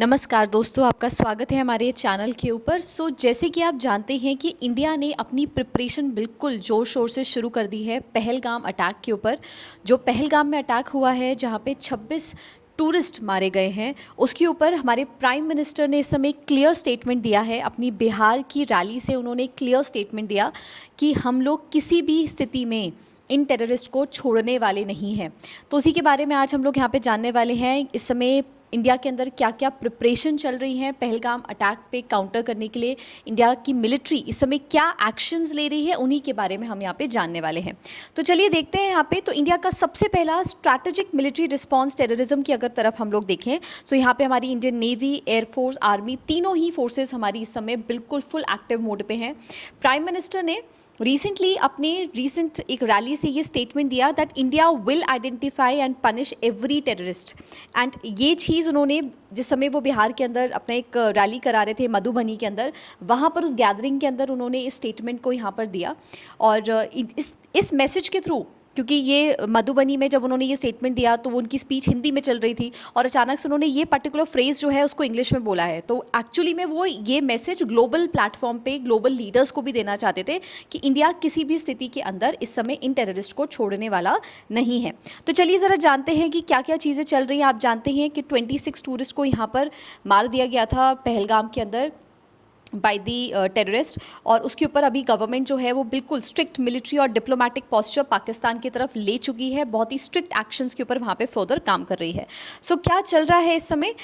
नमस्कार दोस्तों, आपका स्वागत है हमारे चैनल के ऊपर। जैसे कि आप जानते हैं कि इंडिया ने अपनी प्रिपरेशन बिल्कुल ज़ोर शोर से शुरू कर दी है पहलगाम अटैक के ऊपर। जो पहलगाम में अटैक हुआ है, जहां पे 26 टूरिस्ट मारे गए हैं, उसके ऊपर हमारे प्राइम मिनिस्टर ने इस समय क्लियर स्टेटमेंट दिया है। अपनी बिहार की रैली से उन्होंने क्लियर स्टेटमेंट दिया कि हम लोग किसी भी स्थिति में इन टेररिस्ट को छोड़ने वाले नहीं हैं। तो उसी के बारे में आज हम लोग यहाँ पे जानने वाले हैं। इस समय इंडिया के अंदर क्या क्या प्रिपरेशन चल रही हैं पहलगाम अटैक पे काउंटर करने के लिए, इंडिया की मिलिट्री इस समय क्या एक्शंस ले रही है, उन्हीं के बारे में हम यहाँ पे जानने वाले हैं। तो चलिए देखते हैं यहाँ पे। तो इंडिया का सबसे पहला स्ट्रैटेजिक मिलिट्री रिस्पांस टेररिज्म की अगर तरफ हम लोग देखें तो यहाँ पे हमारी इंडियन नेवी, एयरफोर्स, आर्मी, तीनों ही फोर्सेज हमारी इस समय बिल्कुल फुल एक्टिव मोड पे हैं। प्राइम मिनिस्टर ने रिसेंटली अपने एक रैली से ये स्टेटमेंट दिया that India will identify and punish every terrorist. And ये चीज़ उन्होंने जिस समय वो बिहार के अंदर अपना एक रैली करा रहे थे मधुबनी के अंदर, वहाँ पर उस गैदरिंग के अंदर उन्होंने इस स्टेटमेंट को यहाँ पर दिया। और इस मैसेज के थ्रू, क्योंकि ये मधुबनी में जब उन्होंने ये स्टेटमेंट दिया तो वो उनकी स्पीच हिंदी में चल रही थी और अचानक से उन्होंने ये पर्टिकुलर फ्रेज़ जो है उसको इंग्लिश में बोला है। तो एक्चुअली में वो ये मैसेज ग्लोबल प्लेटफॉर्म पे ग्लोबल लीडर्स को भी देना चाहते थे कि इंडिया किसी भी स्थिति के अंदर इस समय इन टेररिस्ट को छोड़ने वाला नहीं है। तो चलिए ज़रा जानते हैं कि क्या क्या चीज़ें चल रही हैं। आप जानते हैं कि 26 टूरिस्ट को यहाँ पर मार दिया गया था पहलगाम के अंदर बाय दी टेररिस्ट, और उसके ऊपर अभी गवर्नमेंट जो है वो बिल्कुल स्ट्रिक्ट मिलिट्री और डिप्लोमेटिक पॉस्चर पाकिस्तान की तरफ ले चुकी है। बहुत ही स्ट्रिक्ट एक्शंस के ऊपर वहाँ पे फर्दर काम कर रही है। क्या चल रहा है इस समय?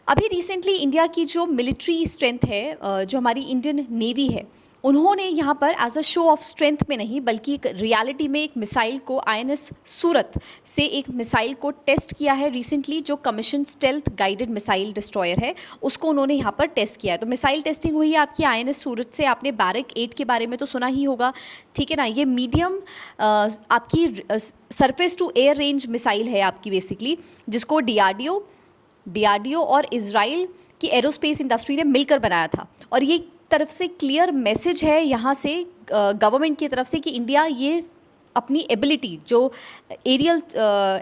अभी रिसेंटली इंडिया की जो मिलिट्री स्ट्रेंथ है, जो हमारी इंडियन नेवी है, उन्होंने यहाँ पर as a show of strength में नहीं बल्कि एक रियलिटी में एक मिसाइल को आईएनएस सूरत से एक मिसाइल को टेस्ट किया है रिसेंटली। जो commission stealth guided missile destroyer है उसको उन्होंने यहाँ पर टेस्ट किया है। तो मिसाइल टेस्टिंग हुई है आपकी आईएनएस सूरत से। आपने बैरक 8 के बारे में तो सुना ही होगा, ठीक है ना। ये मीडियम आपकी surface to air range missile है आपकी बेसिकली, जिसको डीआरडीओ और इजराइल की एरोस्पेस इंडस्ट्री ने मिलकर बनाया था। और ये तरफ से क्लियर मैसेज है यहाँ से गवर्नमेंट की तरफ से कि इंडिया ये अपनी एबिलिटी, जो एरियल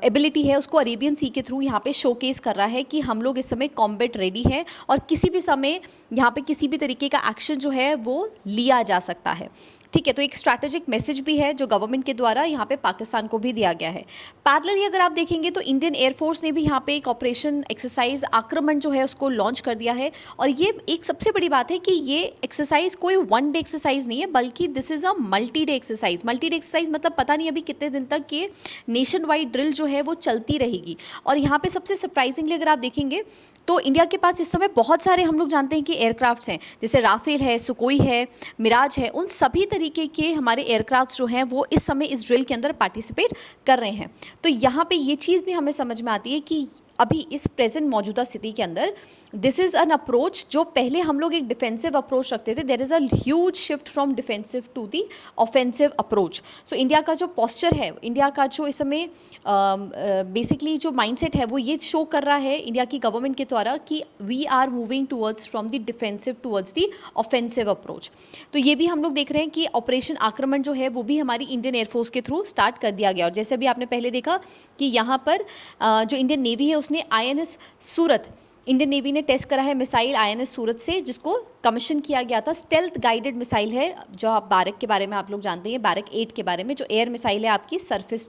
एबिलिटी है, उसको अरेबियन सी के थ्रू यहाँ पे शोकेस कर रहा है कि हम लोग इस समय कॉम्बैट रेडी हैं और किसी भी समय यहाँ पे किसी भी तरीके का एक्शन जो है वो लिया जा सकता है, ठीक है। तो एक स्ट्रैटेजिक मैसेज भी है जो गवर्नमेंट के द्वारा यहाँ पे पाकिस्तान को भी दिया गया है। पैरेलली अगर आप देखेंगे तो इंडियन एयरफोर्स ने भी यहाँ पे एक ऑपरेशन एक्सरसाइज आक्रमण जो है उसको लॉन्च कर दिया है। और ये एक सबसे बड़ी बात है कि ये एक्सरसाइज कोई वन डे एक्सरसाइज नहीं है, बल्कि this is a multi day exercise. Multi day exercise मतलब पता नहीं अभी कितने दिन तक ये नेशन वाइड ड्रिल जो है वो चलती रहेगी। और यहाँ पे सबसे सरप्राइजिंगली अगर आप देखेंगे तो इंडिया के पास इस समय बहुत सारे, हम लोग जानते हैं कि एयरक्राफ्ट्स हैं, जैसे राफेल है, सुकोई है, मिराज है, उन सभी तरीके के हमारे एयरक्राफ्ट्स जो हैं वो इस समय इस ड्रिल के अंदर पार्टिसिपेट कर रहे हैं। तो यहाँ पे ये चीज़ भी हमें समझ में आती है कि अभी इस प्रेजेंट मौजूदा स्थिति के अंदर दिस इज़ एन अप्रोच, जो पहले हम लोग एक डिफेंसिव अप्रोच रखते थे, there is a huge shift from defensive to the offensive approach. So India का जो पोस्चर है, इंडिया का जो इस समय बेसिकली जो माइंडसेट है वो ये शो कर रहा है इंडिया की गवर्नमेंट के द्वारा कि we are moving towards from the defensive towards the offensive approach. तो ये भी हम लोग देख रहे हैं कि ऑपरेशन आक्रमण जो है वो भी हमारी इंडियन एयरफोर्स के थ्रू स्टार्ट कर दिया गया। और जैसे भी आपने पहले देखा कि यहाँ पर जो इंडियन नेवी है उसने आईएनएस सूरत, इंडियन नेवी ने टेस्ट करा है मिसाइल आईएनएस सूरत से, जिसको कमीशन किया गया था। स्टेल्थ गाइडेड मिसाइल है, जो आप बैरक के बारे में आप लोग जानते हैं, बैरक 8 के बारे में, जो एयर मिसाइल है आपकी, सरफेस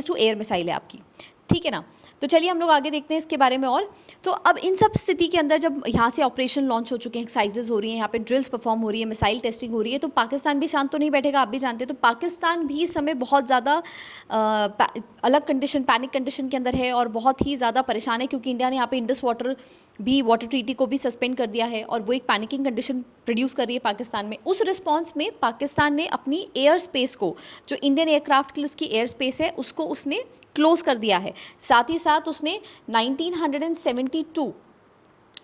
टू एयर मिसाइल है आपकी, ठीक है ना। तो चलिए हम लोग आगे देखते हैं इसके बारे में। और तो अब इन सब स्थिति के अंदर जब यहाँ से ऑपरेशन लॉन्च हो चुके हैं, एक्सरसाइजेज हो रही हैं, यहाँ पे ड्रिल्स परफॉर्म हो रही है, मिसाइल टेस्टिंग हो रही है, तो पाकिस्तान भी शांत तो नहीं बैठेगा, आप भी जानते हैं। तो पाकिस्तान भी इस समय बहुत ज़्यादा अलग कंडीशन, पैनिक कंडीशन के अंदर है और बहुत ही ज़्यादा परेशान है, क्योंकि इंडिया ने यहाँ पे इंडस वाटर ट्रीटी को भी सस्पेंड कर दिया है और वो एक पैनिकिंग कंडीशन प्रोड्यूस कर रही है पाकिस्तान में। उस रिस्पॉन्स में पाकिस्तान ने अपनी एयर स्पेस को, जो इंडियन एयरक्राफ्ट के लिए उसकी एयर स्पेस है, उसको उसने क्लोज कर दिया है। साथ ही साथ उसने 1972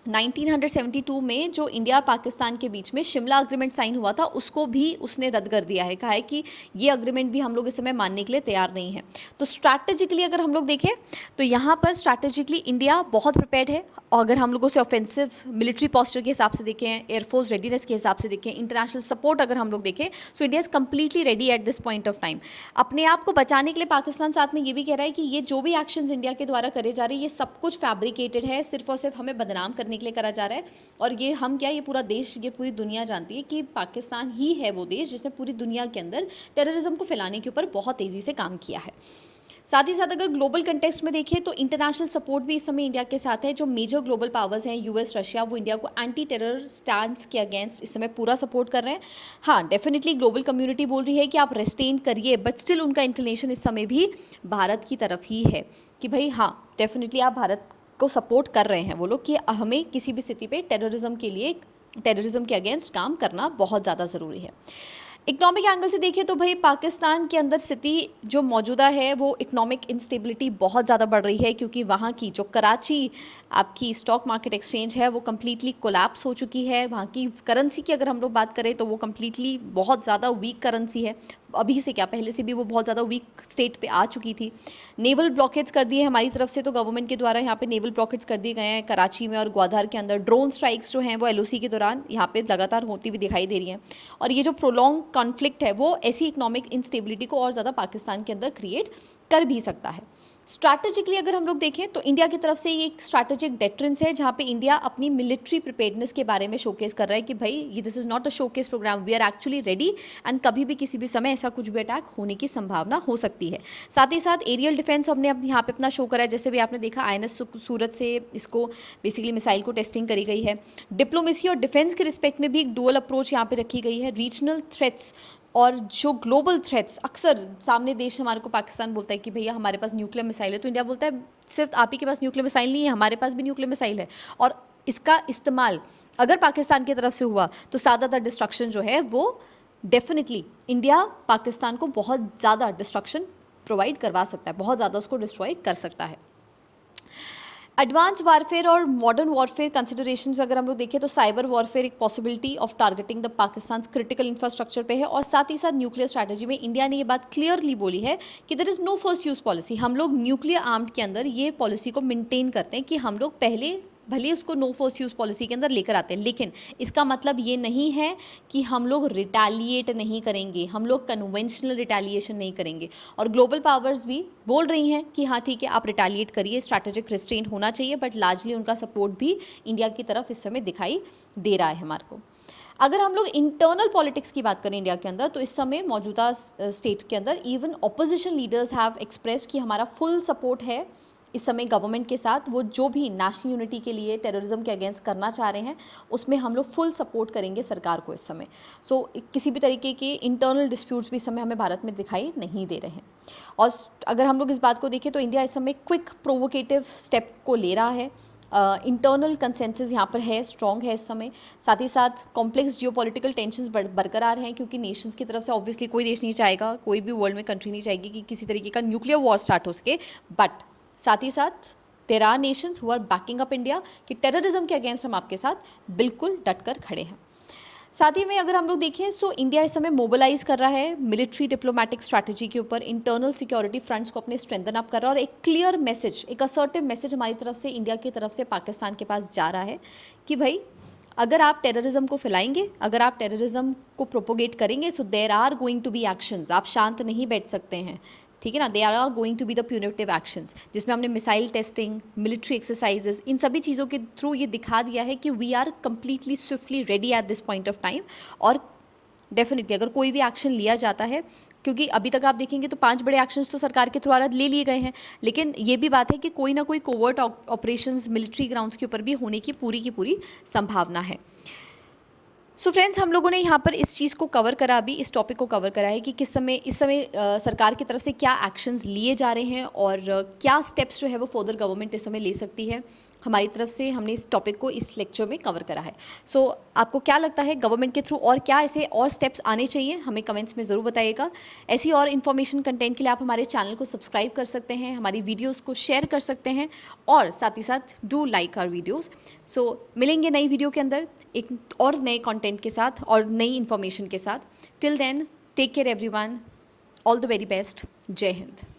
1972 में जो इंडिया और पाकिस्तान के बीच में शिमला अग्रीमेंट साइन हुआ था, उसको भी उसने रद्द कर दिया है। कहा है कि ये अग्रीमेंट भी हम लोग इस समय मानने के लिए तैयार नहीं है। तो स्ट्रैटेजिकली अगर हम लोग देखें तो यहाँ पर स्ट्रैटेजिकली इंडिया बहुत प्रिपेयर्ड है। और अगर हम लोग उसे ऑफेंसिव मिलिट्री पोस्चर के हिसाब से देखें, एयरफोर्स रेडीनेस के हिसाब से देखें, इंटरनेशनल सपोर्ट अगर हम लोग देखें, so India is completely ready at this point of time. अपने आप को बचाने के लिए पाकिस्तान साथ में ये भी कह रहा है कि ये जो भी एक्शंस इंडिया के द्वारा करे जा रहे हैं, ये सब कुछ फैब्रिकेटेड है, सिर्फ और सिर्फ हमें बदनाम करने के लिए करा जा रहा है। और ये हम क्या, ये पूरा देश, ये पूरी दुनिया जानती है कि पाकिस्तान ही है वो देश जिसने पूरी दुनिया के अंदर टेररिज्म को फैलाने के ऊपर बहुत तेज़ी से काम किया है। साथ ही साथ अगर ग्लोबल कंटेक्स्ट में देखें तो इंटरनेशनल सपोर्ट भी इस समय इंडिया के साथ है। जो मेजर ग्लोबल पावर्स हैं, यूएस, रशिया, वो इंडिया को एंटी टेरर स्टैंड के अगेंस्ट इस समय पूरा सपोर्ट कर रहे हैं। हाँ, डेफिनेटली ग्लोबल कम्युनिटी बोल रही है कि आप रेस्टेन करिए, बट स्टिल उनका इंक्लिनेशन इस समय भी भारत की तरफ ही है कि भाई हाँ, डेफिनेटली आप भारत को सपोर्ट कर रहे हैं वो लोग कि हमें किसी भी स्थिति पे टेररिज्म के अगेंस्ट काम करना बहुत ज़्यादा ज़रूरी है। इकोनॉमिक एंगल से देखें तो भाई पाकिस्तान के अंदर स्थिति जो मौजूदा है वो इकोनॉमिक इंस्टेबिलिटी बहुत ज़्यादा बढ़ रही है, क्योंकि वहाँ की जो कराची आपकी स्टॉक मार्केट एक्सचेंज है वो कम्प्लीटली कोलैप्स हो चुकी है। वहाँ की करेंसी की अगर हम लोग बात करें तो वो कम्प्लीटली बहुत ज़्यादा वीक करेंसी है। अभी से क्या, पहले से भी वो बहुत ज़्यादा वीक स्टेट पे आ चुकी थी। नेवल ब्लॉकेट्स कर दिए हमारी तरफ से, तो गवर्नमेंट के द्वारा यहाँ पे नेवल ब्लॉकेट्स कर दिए गए हैं कराची में और ग्वादर के अंदर। ड्रोन स्ट्राइक्स जो हैं वो एलओसी के दौरान यहाँ पे लगातार होती हुई दिखाई दे रही हैं। और ये जो प्रोलॉन्ग कॉन्फ्लिक्ट है वो ऐसी इकोनॉमिक इंस्टेबिलिटी को और ज़्यादा पाकिस्तान के अंदर क्रिएट कर भी सकता है। स्ट्रैटेजिकली अगर हम लोग देखें तो इंडिया की तरफ से ये एक स्ट्रैटेजिक डेटरेंस है, जहाँ पे इंडिया अपनी मिलिट्री प्रिपेयर्डनेस के बारे में शोकेस कर रहा है कि भाई ये this is not a showcase programme, we are actually ready and कभी भी किसी भी समय ऐसा कुछ भी अटैक होने की संभावना हो सकती है। साथ ही साथ एरियल डिफेंस हमने यहाँ पे अपना शो करा है, जैसे भी आपने देखा INS सूरत से इसको बेसिकली मिसाइल को टेस्टिंग करी गई है। डिप्लोमेसी और डिफेंस के रिस्पेक्ट में भी एक डुअल अप्रोच यहाँ पे रखी गई है। रीजनल थ्रेट्स और जो ग्लोबल थ्रेट्स, अक्सर सामने देश हमारे को पाकिस्तान बोलता है कि भैया हमारे पास न्यूक्लियर मिसाइल है, तो इंडिया बोलता है सिर्फ आप ही के पास न्यूक्लियर मिसाइल नहीं है, हमारे पास भी न्यूक्लियर मिसाइल है। और इसका इस्तेमाल अगर पाकिस्तान की तरफ से हुआ तो ज़्यादातर डिस्ट्रक्शन जो है वो डेफिनेटली इंडिया पाकिस्तान को बहुत ज़्यादा डिस्ट्रक्शन प्रोवाइड करवा सकता है, बहुत ज़्यादा उसको डिस्ट्रॉय कर सकता है। एडवांस वारफेयर और मॉडर्न वॉरफेयर कंसिडरेशंस अगर हम लोग देखें तो साइबर वॉरफेयर एक possibility of targeting the Pakistan critical infrastructure पे है। और साथ ही साथ न्यूक्लियर स्ट्रैटेजी में इंडिया ने ये बात क्लियरली बोली है कि there is no first use policy. हम लोग न्यूक्लियर आर्म्ड के अंदर ये पॉलिसी को मेंटेन करते हैं कि हम लोग पहले भले उसको नो फर्स्ट यूज़ पॉलिसी के अंदर लेकर आते हैं, लेकिन इसका मतलब ये नहीं है कि हम लोग रिटेलिएट नहीं करेंगे, हम लोग कन्वेंशनल रिटेलिएशन नहीं करेंगे। और ग्लोबल पावर्स भी बोल रही हैं कि हाँ ठीक है, आप रिटेलिएट करिए, स्ट्रैटेजिक रिस्ट्रेंट होना चाहिए, बट लार्जली उनका सपोर्ट भी इंडिया की तरफ इस समय दिखाई दे रहा है हमारे को। अगर हम लोग इंटरनल पॉलिटिक्स की बात करें इंडिया के अंदर, तो इस समय मौजूदा स्टेट के अंदर even opposition leaders have expressed कि हमारा फुल सपोर्ट है इस समय गवर्नमेंट के साथ। वो जो भी नेशनल यूनिटी के लिए टेररिज्म के अगेंस्ट करना चाह रहे हैं उसमें हम लोग फुल सपोर्ट करेंगे सरकार को इस समय। सो किसी भी तरीके के इंटरनल डिस्प्यूट्स भी इस समय हमें भारत में दिखाई नहीं दे रहे हैं। और अगर हम लोग इस बात को देखें तो इंडिया इस समय क्विक प्रोवोकेटिव स्टेप को ले रहा है। इंटरनल कंसेंसस यहाँ पर है, स्ट्रॉन्ग है इस समय। साथ ही साथ कॉम्प्लेक्स जियोपॉलिटिकल टेंशंस बरकरार हैं, क्योंकि नेशंस की तरफ से ऑब्वियसली कोई देश नहीं चाहेगा, कोई भी वर्ल्ड में कंट्री नहीं चाहेगी कि किसी तरीके का न्यूक्लियर वॉर स्टार्ट हो सके। बट साथ ही साथ there are nations who are backing up India कि टेररिज्म के अगेंस्ट हम आपके साथ बिल्कुल डटकर खड़े हैं। साथ ही में अगर हम लोग देखें सो इंडिया इस समय मोबिलाइज कर रहा है मिलिट्री डिप्लोमेटिक स्ट्रैटेजी के ऊपर, इंटरनल सिक्योरिटी फ्रंट्स को अपने स्ट्रेंथन अप कर रहा है। और एक क्लियर मैसेज, एक असर्टिव मैसेज हमारी तरफ से, इंडिया की तरफ से पाकिस्तान के पास जा रहा है कि भाई अगर आप टेररिज्म को फैलाएंगे, अगर आप टेररिज्म को प्रोपोगेट करेंगे, so there are going to be actions. आप शांत नहीं बैठ सकते हैं, ठीक है ना। They are going to be the punitive actions, जिसमें हमने मिसाइल टेस्टिंग, मिलिट्री एक्सरसाइजेज, इन सभी चीज़ों के थ्रू ये दिखा दिया है कि we are completely swiftly ready at this point of time. और डेफिनेटली अगर कोई भी एक्शन लिया जाता है, क्योंकि अभी तक आप देखेंगे तो 5 बड़े एक्शंस तो सरकार के थ्रू ले लिए गए हैं, लेकिन ये भी बात है कि कोई ना कोई कोवर्ट ऑपरेशंस मिलिट्री ग्राउंड्स के ऊपर भी होने की पूरी संभावना है। सो फ्रेंड्स, हम लोगों ने यहाँ पर इस चीज़ को कवर करा, अभी इस टॉपिक को कवर करा है कि इस समय सरकार की तरफ से क्या एक्शंस लिए जा रहे हैं और क्या स्टेप्स जो है वो फर्दर गवर्नमेंट इस समय ले सकती है। हमारी तरफ से हमने इस टॉपिक को इस लेक्चर में कवर करा है। सो आपको क्या लगता है गवर्नमेंट के थ्रू और क्या ऐसे और स्टेप्स आने चाहिए, हमें कमेंट्स में ज़रूर बताइएगा। ऐसी और इन्फॉर्मेशन कंटेंट के लिए आप हमारे चैनल को सब्सक्राइब कर सकते हैं, हमारी वीडियोज़ को शेयर कर सकते हैं और साथ ही साथ डू लाइक आवर वीडियोज़। सो मिलेंगे नई वीडियो के अंदर एक और नए कंटेंट के साथ और नई इन्फॉर्मेशन के साथ। Till then take care everyone, all the very best, जय हिंद।